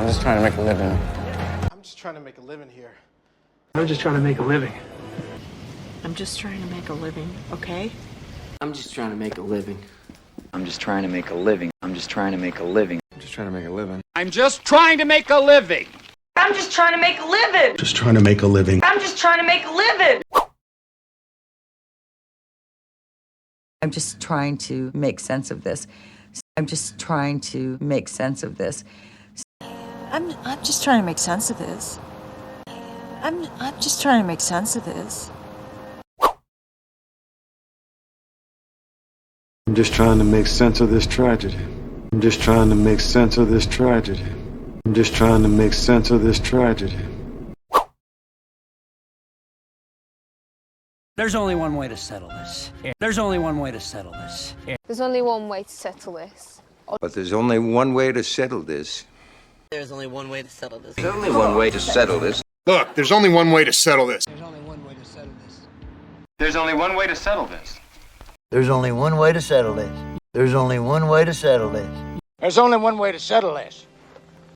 just trying to make a living. I'm just trying to make a living here. I'm just trying to make a living. I'm just trying to make a living, okay? I'm just trying to make a living. I'm just trying to make a living. I'm just trying to make a living. I'm just trying to make a living. I'm just trying to make a living. I'm just trying to make a living. Just trying to make a living. I'm just trying to make a living. I'm just trying to make sense of this. I'm just trying to make sense of this. I'm just trying to make sense of this. I'm just trying to make sense of this. I'm just trying to make sense of this tragedy. I'm just trying to make sense of this tragedy. I'm just trying to make sense of this tragedy. There's only one way to settle this. There's only one way to settle this. There's only one way to settle this. But there's only one way to settle this. There's only one way to settle this. There's only one way to settle this. Look, there's only one way to settle this. There's only one way to settle this. There's only one way to settle this. There's only one way to settle this. There's only one way to settle this. There's only one way to settle this.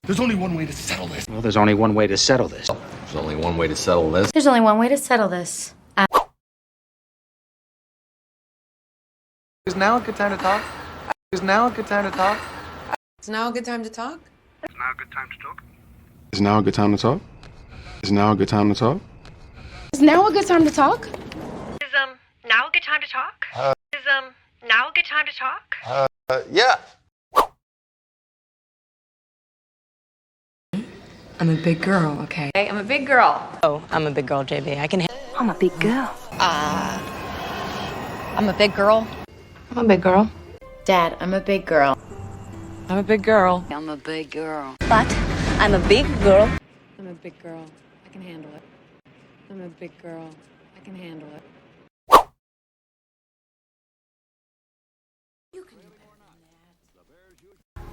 There's only one way to settle this. Well, there's only one way to settle this. There's only one way to settle this. There's only one way to settle this. Is now a good time to talk? Is now a good time to talk? Is now a good time to talk? It's now a good time to talk. Is now a good time to talk? Is now a good time to talk? Is now a good time to talk? Is now a good time to talk? Is now a good time to talk? Yeah. I'm a big girl, okay? I'm a big girl. Oh, I'm a big girl, JB. I can. I'm a big girl. I'm a big girl. I'm a big girl. Dad, I'm a big girl. I'm a big girl. I'm a big girl. But I'm a big girl. I'm a big girl. I can handle it. I'm a big girl. I can handle it.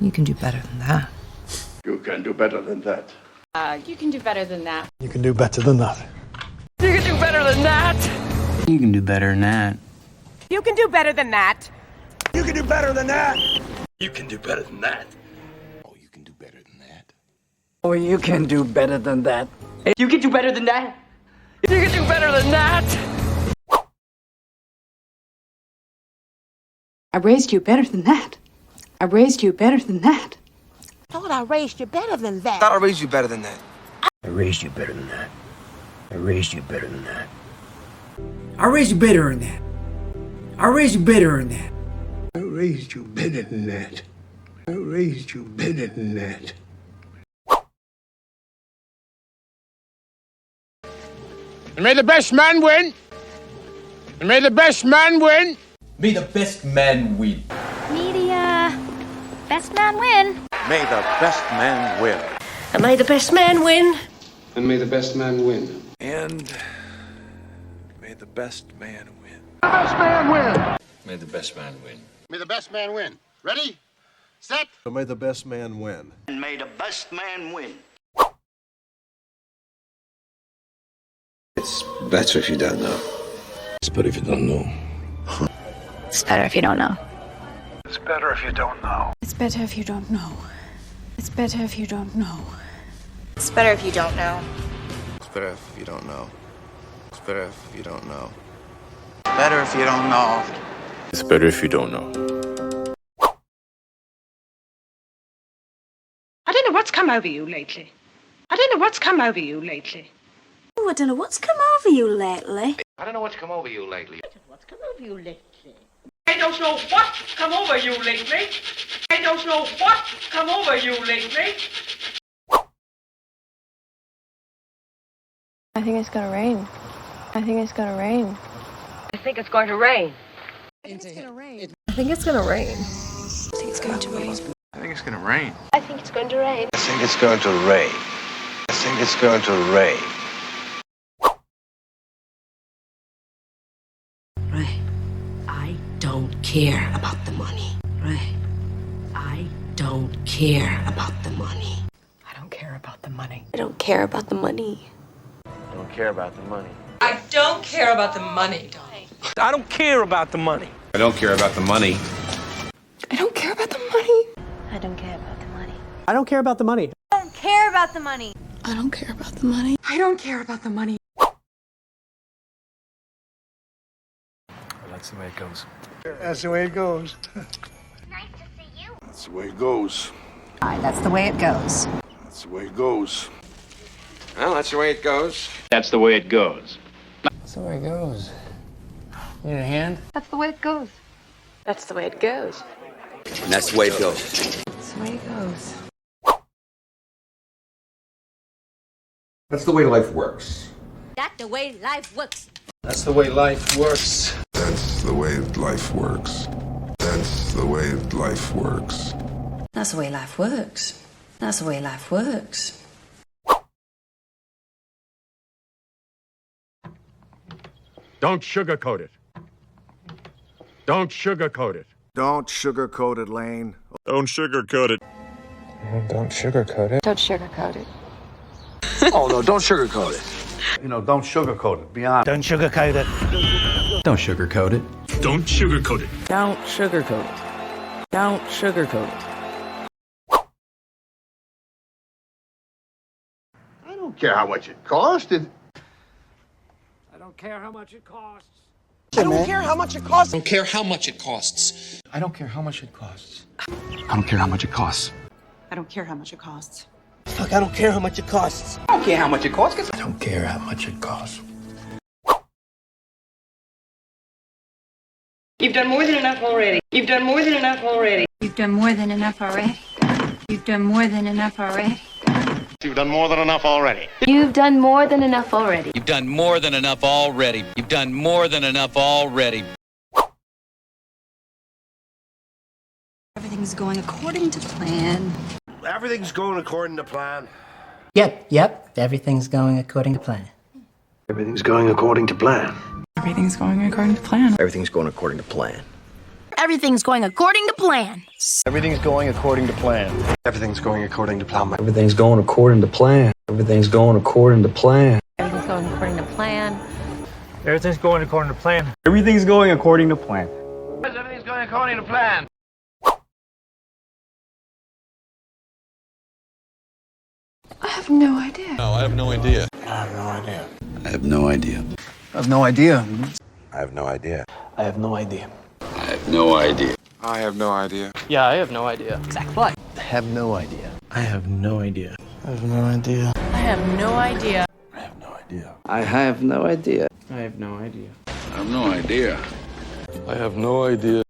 You can do better than that. You can do better than that. You can do better than that. You can do better than that. You can do better than that. You can do better than that. You can do better than that. You can do better than that. You can do better than that. Oh, you can do better than that. Oh, you can do better than that. You can do better than that. You can do better than that. I raised you better than that. I raised you better than that. I thought I raised you better than that. I raised you better than that. I raised you better than that. I raised you better than that. I raised you better than that. I raised you better than that. I raised you better than that. I raised you better than that. And may the best man win. And may the best man win. May the best man win. Media. Best man win. May the best man win. And may the best man win. And may the best man win. And may the best man win. May the best man win. May the best man win. Ready? Set. May the best man win. And may the best man win. It's better if you don't know. It's better if you don't know. It's better if you don't know. It's better if you don't know. It's better if you don't know. It's better if you don't know. It's better if you don't know. It's better if you don't know. It's better if you don't know. Better if you don't know. It's better if you don't know. I don't know what's come over you lately. I don't know what's come over you lately. Oh, I don't know what's come over you lately. I don't know what's come over you lately. What's come over you lately? I don't know what's come over you lately. I don't know what's come over you lately. I think it's gonna rain. I think it's gonna rain. I think it's going to rain. I think it's gonna rain. I think it's gonna rain. I think it's going to rain. I think it's gonna rain. I think it's going to rain. I think it's going to rain. I think it's going to rain. Right. I don't care about the money. Right. I don't care about the money. I don't care about the money. I don't care about the money. I don't care about the money. I don't care about the money, Donnie. I don't care about the money. I don't care about the money. I don't care about the money. I don't care about the money. I don't care about the money. I don't care about the money. I don't care about the money. I don't care about the money. That's the way it goes. That's the way it goes. Nice to see you. That's the way it goes. That's the way it goes. That's the way it goes. Well, that's the way it goes. That's the way it goes. That's the way it goes. You need a hand? That's the way it goes. That's the way it goes. And that's the way it goes. That's the way it goes. That's the way life works. That's the way life works. That's the way life works. That's the way life works. That's the way life works. That's the way life works. That's the way life works. Don't sugarcoat it. Don't sugarcoat it. Don't sugarcoat it, Lane. Don't sugarcoat it. Don't sugarcoat it. Don't sugarcoat it. Oh, no, don't sugarcoat it. You know, don't sugarcoat it. Be honest. Don't sugarcoat it. Don't sugarcoat it. Don't sugarcoat it. Don't sugarcoat it. Don't sugarcoat it. I don't care how much it cost. I don't care how much it costs. I don't care how much it costs. I don't care how much it costs. I don't care how much it costs. I don't care how much it costs. I don't care how much it costs. Fuck, I don't care how much it costs. I don't care how much it costs. I don't care how much it costs. You've done more than enough already. You've done more than enough already. You've done more than enough already. You've done more than enough already. You've done more than enough already. You've done more than enough already. You've done more than enough already. You've done more than enough already. Everything's going according to plan. Everything's going according to plan. Yep. Everything's going according to plan. Everything's going according to plan. Everything's going according to plan. Everything's going according to plan. Everything's going according to plan. Everything's going according to plan. Everything's going according to plan. Everything's going according to plan. Everything's going according to plan. Everything's going according to plan. Everything's going according to plan. Everything's going according to plan. Everything's going according to plan. I have no idea. No, I have no idea. I have no idea. I have no idea. I have no idea. I have no idea. I have no idea. I have no idea. I have no idea. Yeah, I have no idea. Exact what? I have no idea. I have no idea. I have no idea. I have no idea. I have no idea. I have no idea. I have no idea. I have no idea. I have no idea.